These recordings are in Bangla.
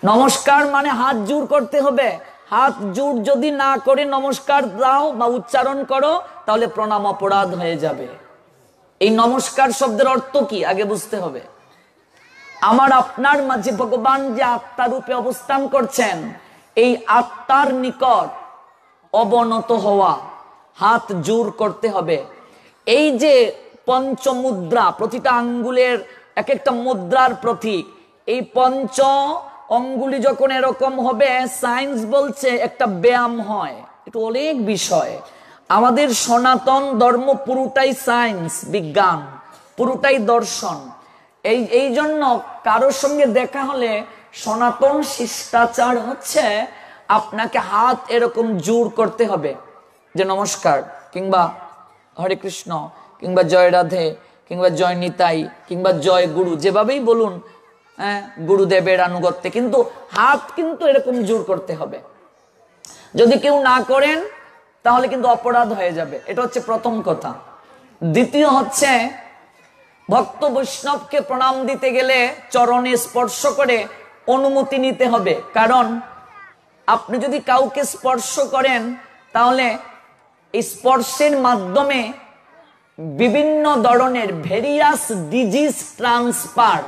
নমস্কার মানে হাত জোড় করতে হবে। হাত জোড় যদি না করে নমস্কার দাও বা উচ্চারণ করো তাহলে প্রণাম অপরাধ হয়ে যাবে। এই নমস্কার শব্দের অর্থ কি আগে বুঝতে হবে। আমার আপনার মাঝে ভগবান যে আত্মা রূপে অবস্থান করছেন, এই আত্মার নিকট অবনত হওয়া, হাত জোড় করতে হবে। এই যে পঞ্চমুদ্রা, প্রতিটা আঙ্গুলের এক একটা মুদ্রার প্রতীক, এই পঞ্চ অঙ্গুলি যখন এরকম হবে, সায়েন্স বলছে একটা ব্যায়াম হয়। এটা অনেক বিষয়। আমাদের সনাতন ধর্ম পুরোটাই সায়েন্স, বিজ্ঞান, পুরোটাই দর্শন। এই জন্য কারোর সঙ্গে দেখা হলে সনাতন শিষ্টাচার হচ্ছে আপনাকে হাত এরকম জোড় করতে হবে, যে নমস্কার কিংবা হরে কৃষ্ণ কিংবা জয় রাধে কিংবা জয় নিতাই কিংবা জয় গুরু, যেভাবেই বলুন, গুরুদেবের আনুগত্যে, কিন্তু হাত কিন্তু এরকম জোড় করতে হবে। যদি কেউ না করেন তাহলে কিন্তু অপরাধ হয়ে যাবে। এটা হচ্ছে প্রথম কথা। দ্বিতীয় হচ্ছে, ভক্ত বৈষ্ণবকে প্রণাম দিতে গেলে চরণে স্পর্শ করে অনুমতি নিতে হবে। কারণ আপনি যদি কাউকে স্পর্শ করেন তাহলে এই স্পর্শের মাধ্যমে বিভিন্ন ধরনের ভেরিয়াস ডিজিজ ট্রান্সফার,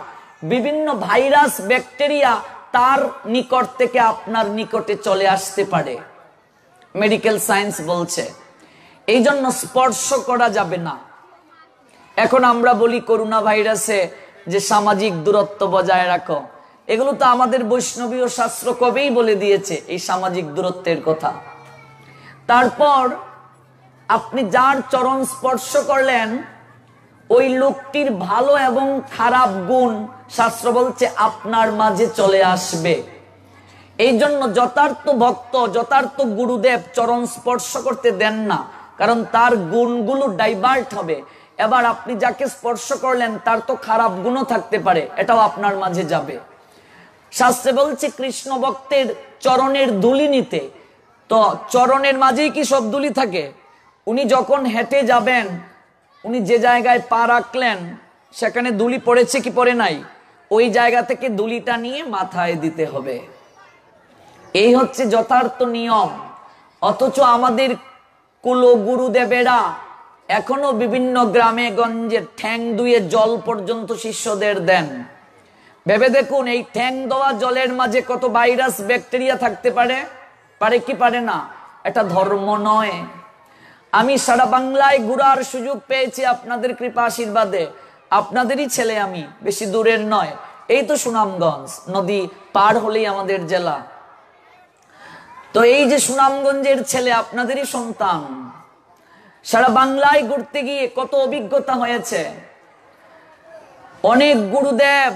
বিভিন্ন ভাইরাস ব্যাকটেরিয়া তার নিকট থেকে আপনার নিকটে চলে আসতে পারে, মেডিকেল সায়েন্স বলছে। এই জন্য স্পর্শ করা যাবে না। এখন আমরা বলি করোনা ভাইরাসে যে সামাজিক দূরত্ব বজায় রাখো, এগুলো তো আমাদের বৈষ্ণবীয় শাস্ত্র কবেই বলে দিয়েছে এই সামাজিক দূরত্বের কথা। তারপর আপনি যার চরণ স্পর্শ করলেন, ওই লোকটির ভালো এবং খারাপ গুণ শাস্ত্র বলছে আপনার মাঝে চলে আসবে। এই জন্য যথার্থ ভক্ত, যথার্থ গুরুদেব চরণ স্পর্শ করতে দেন না, কারণ তার গুণগুলো ডাইভার্ট হবে। এবার আপনি যাকে স্পর্শ করলেন তার তো খারাপ গুণও থাকতে পারে, এটাও আপনার মাঝে যাবে। শাস্ত্রে বলছে কৃষ্ণ ভক্তের চরণের ধুলি নিতে। তো চরণের মাঝেই কি সব ধুলি থাকে? উনি যখন হেঁটে যাবেন, উনি যে জায়গায় পা রাখলেন সেখানে ধুলি পড়েছে কি পড়ে নাই, ওই জায়গা থেকে ধুলিটা নিয়ে মাথায় দিতে হবে। এই হচ্ছে যথার্থ নিয়ম। অথচ আমাদের কুল গুরুদেবেরা এখনো বিভিন্ন গ্রামে গঞ্জে ঠ্যাং ধুয়ে জল পর্যন্ত শিষ্যদের দেন। ভেবে দেখুন, এই ঠ্যাং দেওয়া জলের মাঝে কত ভাইরাস ব্যাকটেরিয়া থাকতে পারে, পারে কি পারে না? এটা ধর্ম নয়। আমি সারা বাংলায় ঘুরার সুযোগ পেয়েছি আপনাদের কৃপা আশীর্বাদে। আপনাদেরই ছেলে আমি, বেশি দূরের নয়। এই তো সুনামগঞ্জ, নদী পার হলেই আমাদের জেলা। তো এই যে সুনামগঞ্জের ছেলে, আপনাদেরই সন্তান। সারা বাংলায় ঘুরতে গিয়ে কত অভিজ্ঞতা হয়েছে। অনেক গুরুদেব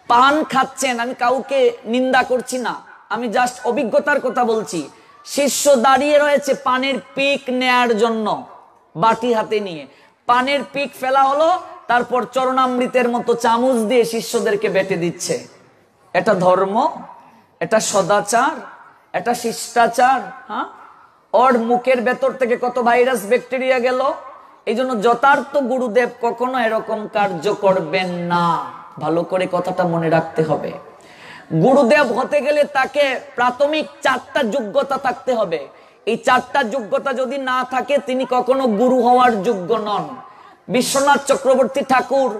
পান খাচ্ছেন, আমি কাউকে নিন্দা করছি না, আমি জাস্ট অভিজ্ঞতার কথা বলছি। শিষ্য দাঁড়িয়ে রয়েছে পানের পিক নেয়ার জন্য, বাটি হাতে নিয়ে পানের পিক ফেলা হলো, তারপর চরণামৃতের মতো চামচ দিয়ে শিষ্যদেরকে বেটে দিচ্ছে। এটা ধর্ম? এটা সদাচার? এটা শিষ্টাচার? হ্যাঁ, ওর মুখের ভেতর থেকে কত ভাইরাস ব্যাকটেরিয়া গেল। এই জন্য যথার্থ গুরুদেব কখনো এরকম কার্য করবেন না। ভালো করে কথাটা মনে রাখতে হবে। গুরুদেব হতে গেলে তাকে প্রাথমিক 4টা যোগ্যতা থাকতে হবে। এই 4টা যোগ্যতা যদি না থাকে তিনি কখনো গুরু হওয়ার যোগ্য নন। বিশ্বনাথ চক্রবর্তী ঠাকুর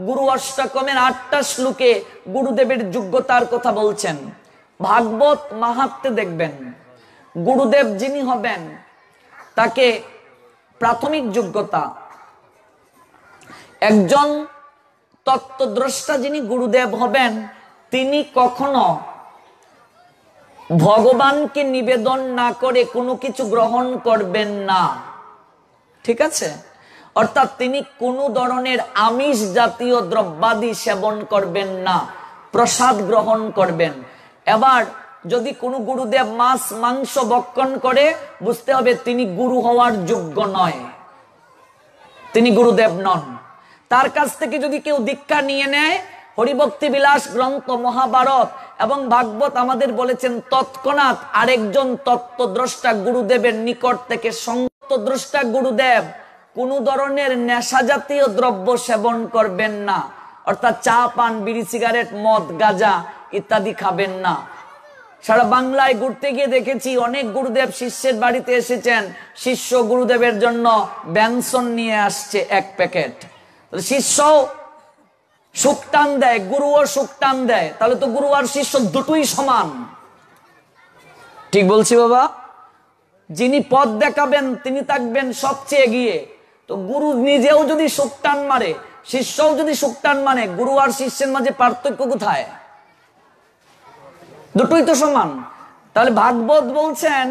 গুরু অষ্টকমের 8টা শ্লোকে গুরুদেবের যোগ্যতার কথা বলছেন। ভাগবত মাহাত্ম্যে দেখবেন, গুরুদেব যিনি হবেন তাকে প্রাথমিক যোগ্যতা, একজন তত্ত্বদ্রষ্টা যিনি গুরুদেব হবেন, তিনি কখনো ভগবানকে নিবেদন না করে কোনো কিছু গ্রহণ করবেন না। ঠিক আছে? অর্থাৎ তিনি কোনো ধরনের আমিষ জাতীয় দ্রব্যাদি সেবন করবেন না, প্রসাদ গ্রহণ করবেন। এবার যদি কোনো গুরুদেব মাছ মাংস ভক্ষণ করে, বুঝতে হবে তিনি গুরু হওয়ার যোগ্য নয়, তিনি গুরুদেব নন। তার কাছ থেকে যদি কেউ দীক্ষা নিয়ে নেয়, হরিভক্তি বিলাস গ্রন্থ, মহাভারত এবং ভাগবত আমাদের বলেছেন তৎক্ষণাৎ আরেকজন তত্ত্বদ্রষ্টা গুরুদেবের নিকট থেকে, তত্ত্বদ্রষ্টা গুরুদেব কোন ধরনের নেশা জাতীয় দ্রব্য সেবন করবেন না। অর্থাৎ চা পান, বিড়ি সিগারেট, মদ, গাঁজা ইত্যাদি খাবেন না। সারা বাংলায় ঘুরতে গিয়ে দেখেছি অনেক গুরুদেব শিষ্যের বাড়িতে এসেছেন, শিষ্য গুরুদেবের জন্য ব্যঞ্জন নিয়ে আসছে 1 প্যাকেট। শিষ্য সুক্তান দেয়, গুরুও সুক্তান দেয়, তাহলে তো গুরু আর শিষ্য দুটোই সমান। ঠিক বলছি বাবা? যিনি পথ দেখাবেন তিনি থাকবেন সবচেয়ে এগিয়ে। তো গুরু নিজেও যদি সুক্তান মারে, শিষ্যও যদি সুক্তান মানে, গুরু আর শিষ্যের মাঝে পার্থক্য কোথায়? দুটোই তো সমান। তাহলে ভাগবত বলছেন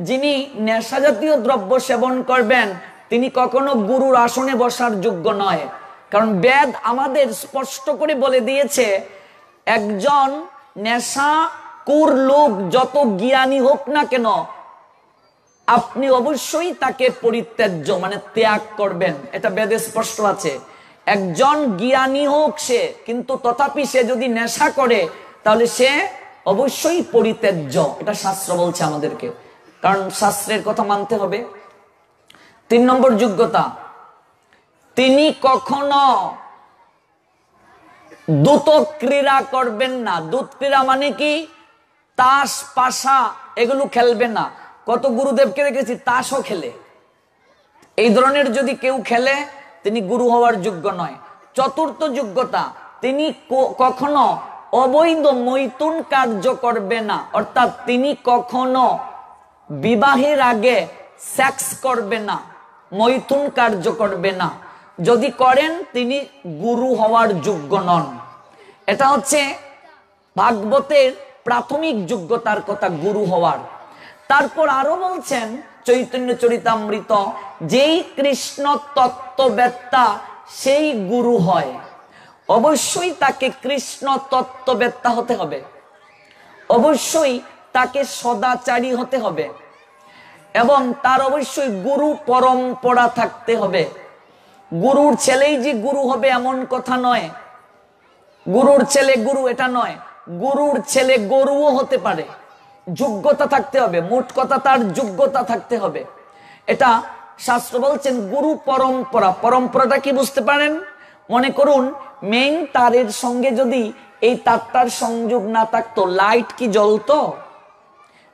যিনি নেশা জাতীয় দ্রব্য সেবন করবেন তিনি কখনো গুরুর আসনে বসার যোগ্য নয়। কারণ বেদ আমাদের স্পষ্ট করে বলে দিয়েছে, একজন নেশাকুর লোক যত জ্ঞানী হোক না কেন, আপনি অবশ্যই তাকে পরিত্যাজ্য মানে ত্যাগ করবেন। এটা বেদে স্পষ্ট আছে। একজন জ্ঞানী হোক সে, কিন্তু তথাপি সে যদি নেশা করে তাহলে সে অবশ্যই পরিত্যাজ্য। এটা শাস্ত্র বলছে আমাদেরকে, কারণ শাস্ত্রের কথা মানতে হবে। 3 নম্বর যোগ্যতা, তিনি কখনো দ্রুত ক্রীড়া করবেন না। দ্রুত ক্রীড়া মানে কি? তাস পাশা এগুলো খেলবেন না। কত গুরুদেবকে দেখেছি তাসও খেলে। এই ধরনের যদি কেউ খেলে তিনি গুরু হওয়ার যোগ্য নয়। 4র্থ যোগ্যতা, তিনি কখনো অবৈধ মৈথুন কার্য করবে না। অর্থাৎ তিনি কখনো বিবাহের আগে সেক্স করবে না, মৈথুন কার্য করবে না। যদি করেন তিনি গুরু হওয়ার যোগ্য নন। এটা হচ্ছে ভাগবতের প্রাথমিক যোগ্যতার কথা, গুরু হওয়ার। তারপর আরো বলছেন চৈতন্য চরিতামৃত, যেই কৃষ্ণ তত্ত্ববেত্তা সেই গুরু হয়। অবশ্যই তাকে কৃষ্ণ তত্ত্ববেত্তা হতে হবে, অবশ্যই তাকে সদাচারী হতে হবে, এবং তার অবশ্যই গুরু পরম্পরা থাকতে হবে। গুরুর ছেলেই যে গুরু হবে এমন কথা নয়, গুরুর ছেলে গুরু এটা নয়, গুরুর ছেলে গরুও হতে পারে। যোগ্যতা থাকতে হবে, মোট কথা তার যোগ্যতা থাকতে হবে। এটা শাস্ত্র বলছেন গুরু পরম্পরা। পরম্পরাটা কি বুঝতে পারেন? মনে করুন মেইন তারের সঙ্গে যদি এই তারটার সংযোগ না থাকতো, লাইট কি জ্বলতো?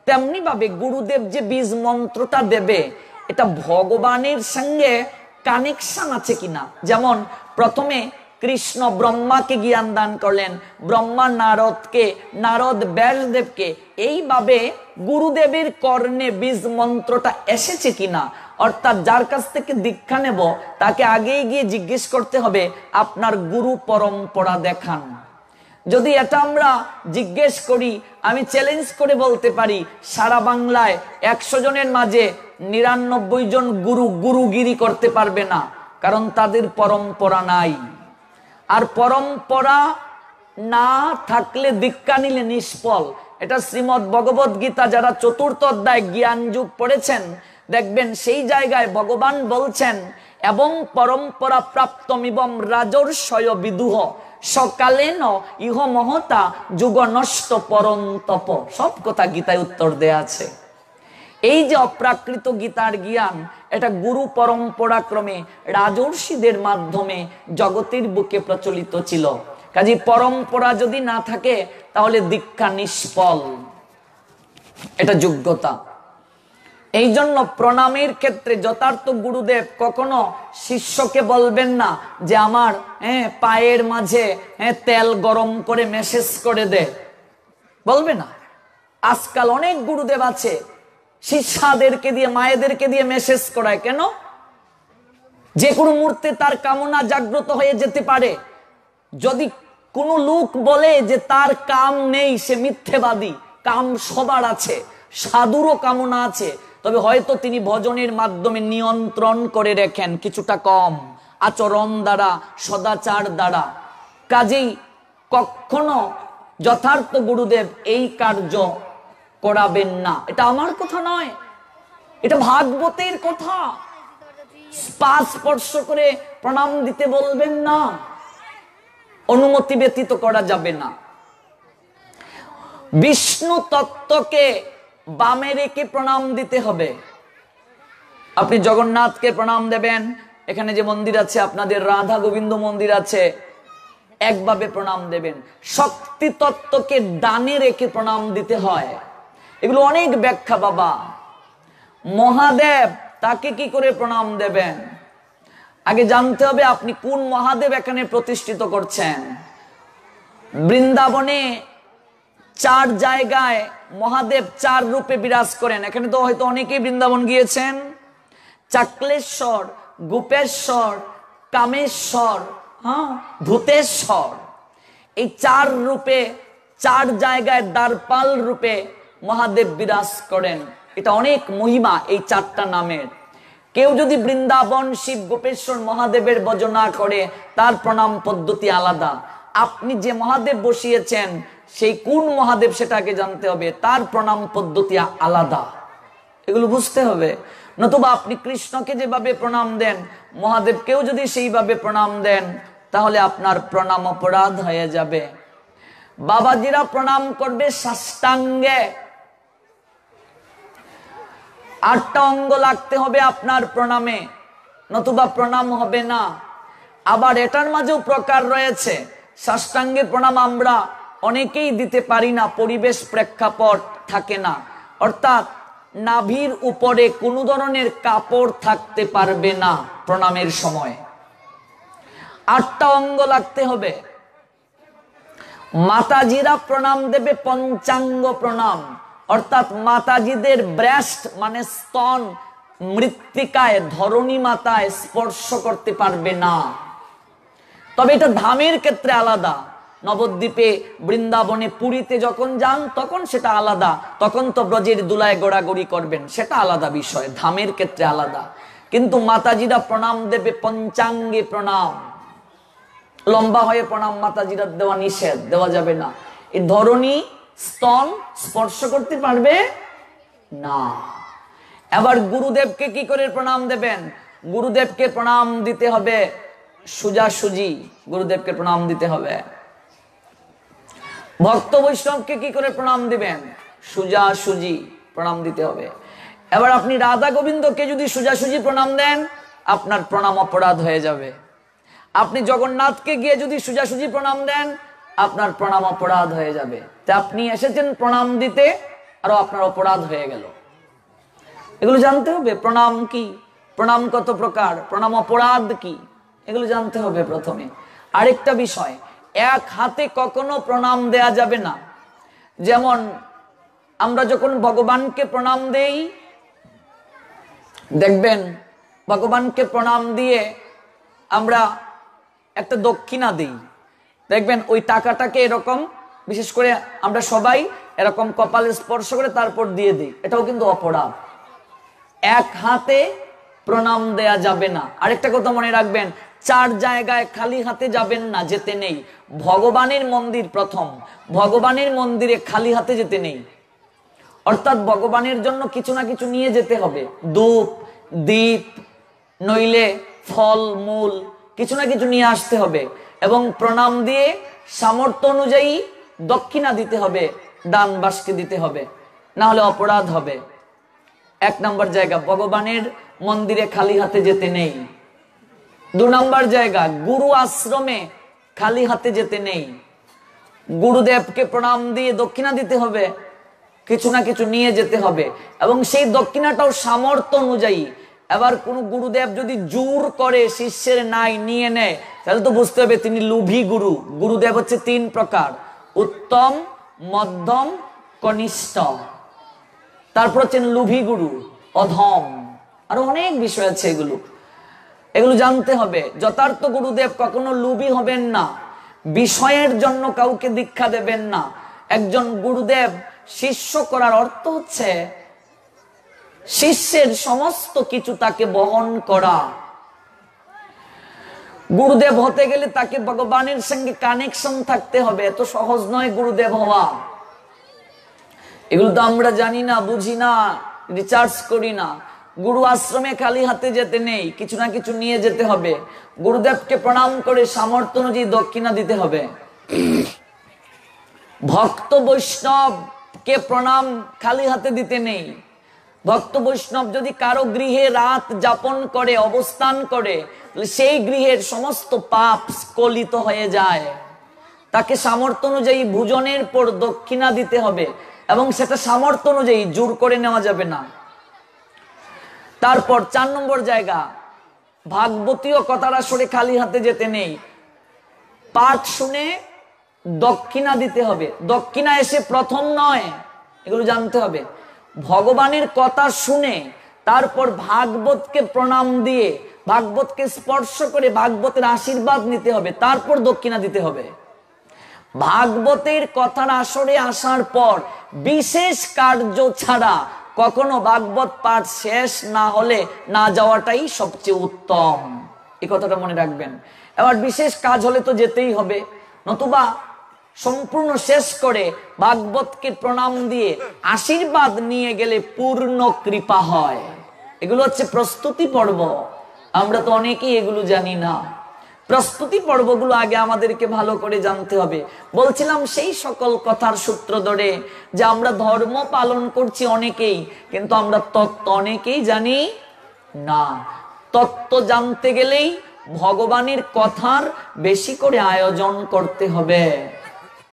তেমনি ভাবে গুরুদেব যে বীজ মন্ত্রটা দেবে এটা ভগবানের সঙ্গে কানেকশন আছে কিনা। যেমন প্রথমে কৃষ্ণ ব্রহ্মাকে জ্ঞান দান করলেন, ব্রহ্মা নারদকে, নারদ ব্যাসদেবকে। এইভাবে গুরুদেবের কর্ণে বীজ মন্ত্রটা এসেছে কিনা। অর্থাৎ যার কাছ থেকে দীক্ষা নেব তাকে আগেই গিয়ে জিজ্ঞেস করতে হবে আপনার গুরু পরম্পরা দেখান। যদি এটা আমরা জিজ্ঞেস করি, আমি চ্যালেঞ্জ করে বলতে পারি সারা বাংলায় 100 জনের মাঝে 99 জন গুরু গুরুগিরি করতে পারবে না, কারণ তাদের পরম্পরা নাই। আর পরম্পরা না থাকলে দীক্ষা নিলে নিষ্ফল। এটা শ্রীমদ্ ভগবদ গীতা যারা 4র্থ অধ্যায় জ্ঞান যুগ পড়েছেন দেখবেন সেই জায়গায় ভগবান বলছেন, এবং পরম্পরা প্রাপ্তমিবম রাজর্ষয় বিদুহ সকালেন ইহ মহতা যুগ নষ্ট পরন্তপ। সব কথা গীতায় উত্তর দেয়া আছে। এই যে অপ্রাকৃত গীতার জ্ঞান, এটা গুরু পরম্পরা ক্রমে রাজর্ষিদের মাধ্যমে জগতের বুকে প্রচলিত ছিল। কাজে পরম্পরা যদি না থাকে তাহলে দীক্ষা নিষ্ফল। এটা যোগ্যতা। এই জন্য প্রণামের ক্ষেত্রে যথার্থ গুরুদেব কখনো শিষ্যকে বলবেন না যে আমার পায়ের মাঝে তেল গরম করে মেসেজ করে দে, বলবে না। আজকাল অনেক গুরুদেব আছে শিষ্যাদেরকে দিয়ে, মায়েদেরকে দিয়ে মেসেজ করায়। কেন? যে কোনো মুহূর্তে তার কামনা জাগ্রত হয়ে যেতে পারে। যদি কোনো লোক বলে যে তার কাম নেই, সে মিথ্যেবাদী। কাম সবার আছে, সাধুরও কামনা আছে, তবে হয়তো তিনি ভজনের মাধ্যমে নিয়ন্ত্রণ করে রেখেন কিছুটা কম, আচরণ দ্বারা, সদাচার দ্বারা। কাজেই কখনো যথার্থ গুরুদেব এই কার্য করাবেন না। এটা আমার কথা নয়, এটা ভাগবতের কথা। স্পর্শ করে প্রণাম দিতে বলবেন না, অনুমতি ব্যতীত করা যাবে না। বিষ্ণু তত্ত্বকে বামে রেখে প্রণাম দিতে হবে। আপনি জগন্নাথকে প্রণাম দেবেন, এখানে যে মন্দির আছে আপনাদের রাধা গোবিন্দ মন্দির আছে, একভাবে প্রণাম দেবেন। শক্তি তত্ত্বকে ডানে রেখে প্রণাম দিতে হয়, এগুলো অনেক ব্যাখ্যা বাবা। মহাদেব, তাকে কি করে প্রণাম দেবেন? আগে জানতে হবে আপনি কোন মহাদেব এখানে প্রতিষ্ঠিত করছেন। বৃন্দাবনে 4 জায়গায় মহাদেব 4 রূপে বিরাজ করেন। এখানে তো হয়তো অনেকেই বৃন্দাবন গিয়েছেন। চাকলেশ্বর, গোপেশ্বর, কামেশ্বর, ভূতেশ্বর, এই 4 রূপে 4 জায়গায় দ্বারপাল রূপে মহাদেব বিরাজ করেন। এটা অনেক মহিমা এই 4টা নামের। কেউ যদি বৃন্দাবন শিব গোপেশ্বর মহাদেবের ভজনা করে তার প্রণাম পদ্ধতি আলাদা। আপনি যে মহাদেব বসিয়েছেন সেই কোন মহাদেব সেটাকে জানতে হবে, তার প্রণাম পদ্ধতি আলাদা, এগুলো বুঝতে হবে। নতুবা আপনি কৃষ্ণকে যেভাবে প্রণাম দেন মহাদেবকেও যদি সেইভাবে প্রণাম দেন তাহলে আপনার প্রণাম অপরাধ হয়ে যাবে। বাবাজিরা প্রণাম করবে সাষ্টাঙ্গে, 8টা অঙ্গ লাগতে হবে আপনার প্রণামে, নতুবা প্রণাম হবে না। আবার এটার মাঝেও প্রকার রয়েছে। সাষ্টাঙ্গে প্রণাম আমরা অনেকেই দিতে পারি না, পরিবেশ প্রেক্ষাপট থাকে না, অর্থাৎ নাভির উপরে কোনো ধরনের কাপড় থাকতে পারবে না প্রণামের সময়। 8টা অঙ্গ লাগতে হবে। মাতাজিরা প্রণাম দেবে পঞ্চাঙ্গ প্রণাম, অর্থাৎ মাতাজিদের ব্রেস্ট মানে স্তন মৃত্তিকায় ধরণী মাতায় স্পর্শ করতে পারবে না। তবে এটা ধামের ক্ষেত্রে আলাদা। নবদ্বীপে, বৃন্দাবনে, পুরীতে যখন যান তখন সেটা আলাদা, তখন তো ব্রজের দুলায় গোড়াগড়ি করবেন, সেটা আলাদা বিষয়, ধামের ক্ষেত্রে আলাদা। কিন্তু মাতাজিরা প্রণাম দেবে পঞ্চাঙ্গে প্রণাম। লম্বা হয়ে প্রণাম মাতাজিরা দেওয়া নিষেধ, দেওয়া যাবে না। এই ধরণী স্তন স্পর্শ করতে পারবে না। এবার গুরুদেবকে কি করে প্রণাম দেবেন? গুরুদেবকে প্রণাম দিতে হবে সোজাসুজি, গুরুদেবকে প্রণাম দিতে হবে। ভক্ত বৈষ্ণবকে কি করে প্রণাম দিবেন? সোজাসুজি প্রণাম দিতে হবে। এবার আপনি রাধা গোবিন্দকে যদি সোজাসুজি প্রণাম দেন আপনার প্রণাম অপরাধ হয়ে যাবে। আপনি জগন্নাথকে গিয়ে যদি সোজাসুজি প্রণাম দেন আপনার প্রণাম অপরাধ হয়ে যাবে। তা আপনি এসেছেন প্রণাম দিতে, আরো আপনার অপরাধ হয়ে গেল। এগুলো জানতে হবে। প্রণাম কি, প্রণাম কত প্রকার, প্রণাম অপরাধ কি, এগুলো জানতে হবে প্রথমে। আরেকটা বিষয়, এক হাতে কখনো প্রণাম দেয়া যাবে না। যেমন আমরা যখন ভগবানকে প্রণাম দেই, দেখবেন ভগবানকে প্রণাম দিয়ে আমরা একটা দক্ষিণা দিই, দেখবেন ওই টাকাটাকে এরকম, বিশেষ করে আমরা সবাই এরকম কপালে স্পর্শ করে তারপর দিয়ে দিই, এটাও কিন্তু অপরাধ। এক হাতে প্রণাম দেয়া যাবে না। আরেকটা কথা মনে রাখবেন, 4 জায়গায় খালি হাতে যাবেন না, যেতে নেই। ভগবানের মন্দির প্রথম, ভগবানের মন্দিরে খালি হাতে যেতে নেই। অর্থাৎ ভগবানের জন্য কিছু না কিছু নিয়ে যেতে হবে, ধূপ দীপ নইলে ফল মূল কিছু না কিছু নিয়ে আসতে হবে, এবং প্রণাম দিয়ে সামর্থ্য অনুযায়ী দক্ষিণা দিতে হবে, দান বাসকে দিতে হবে, না হলে অপরাধ হবে। 1 নম্বর জায়গা, ভগবানের মন্দিরে খালি হাতে যেতে নেই। 2 নম্বর জায়গা, গুরু আশ্রমে খালি হাতে যেতে নেই। গুরুদেবকে প্রণাম দিয়ে দক্ষিণা দিতে হবে, কিছু না কিছু নিয়ে যেতে হবে, এবং সেই দক্ষিণাটাও সামর্থ্য অনুযায়ী। এবার কোন গুরুদেব যদি জোর করে শিষ্যের নাই নিয়ে নেয় তাহলে তো বুঝতে হবে তিনি লোভী গুরু। গুরুদেব হচ্ছে 3 প্রকার, উত্তম, মধ্যম, কনিষ্ঠ। তারপর হচ্ছেন লোভী গুরু, অধম, আরো অনেক বিষয় আছে, এগুলো জানতে হবে। যথার্থ গুরুদেব কখনো লোভী হবেন না, বিষয়ের জন্য কাউকে দীক্ষা দেবেন না। একজন গুরুদেব শিষ্য করার অর্থ হচ্ছে শিষ্যের সমস্ত কিছু তাকে বহন করা। গুরুদেব হতে গেলে তাকে ভগবানের সঙ্গে কানেকশন থাকতে হবে, এত সহজ নয় গুরুদেব হওয়া। এগুলো তো আমরা জানি না, বুঝি না, রিসার্চ করি না। গুরু আশ্রমে খালি হাতে যেতে নেই, কিছু না কিছু নিয়ে যেতে হবে। গুরুদেবকে প্রণাম করে সামর্থ্য অনুযায়ী দক্ষিণা দিতে হবে। ভক্ত বৈষ্ণবকে প্রণাম খালি হাতে দিতে নেই। ভক্ত বৈষ্ণব যদি কারো গৃহে রাত যাপন করে, অবস্থান করে, সেই গৃহের সমস্ত পাপ স্খলিত হয়ে যায়। তাকে সামর্থ্য অনুযায়ী ভোজনের পর দক্ষিণা দিতে হবে, এবং সেটা সামর্থ্য অনুযায়ী, জোর করে নেওয়া যাবে না। তারপর 4 নম্বর জায়গা, ভাগবতীয় কথার আসরে খালি হাতে যেতে নেই। পাঠ শুনে দক্ষিণা দিতে হবে। দক্ষিণা এসে প্রথম নয়, এগুলো জানতে হবে। ভগবানের কথা শুনে তারপর ভাগবতকে প্রণাম দিয়ে, ভাগবতকে স্পর্শ করে ভাগবতের আশীর্বাদ নিতে হবে, তারপর দক্ষিণা দিতে হবে। ভাগবতের কথার আসরে আসার পর বিশেষ কার্য ছাড়া কখনো ভাগবত পাঠ শেষ না হলে না যাওয়াটাই সবচেয়ে উত্তম। এই কথাটা মনে রাখবেন। এবার বিশেষ কাজ হলে তো যেতেই হবে, নতুবা সম্পূর্ণ শেষ করে ভাগবতকে প্রণাম দিয়ে আশীর্বাদ নিয়ে গেলে পূর্ণ কৃপা হয়। এগুলো হচ্ছে প্রস্তুতি পর্ব। আমরা তো অনেকেই এগুলো জানি না। প্রস্তুতি পর্বগুলো আগে আমাদেরকে ভালো করে জানতে হবে। বলছিলাম সেই সকল কথার সূত্র ধরে যে আমরা ধর্ম পালন করছি অনেকেই, কিন্তু আমরা তত্ত্ব অনেকেই জানি না। তত্ত্ব জানতে গেলেই ভগবানের কথার বেশি করে আয়োজন করতে হবে।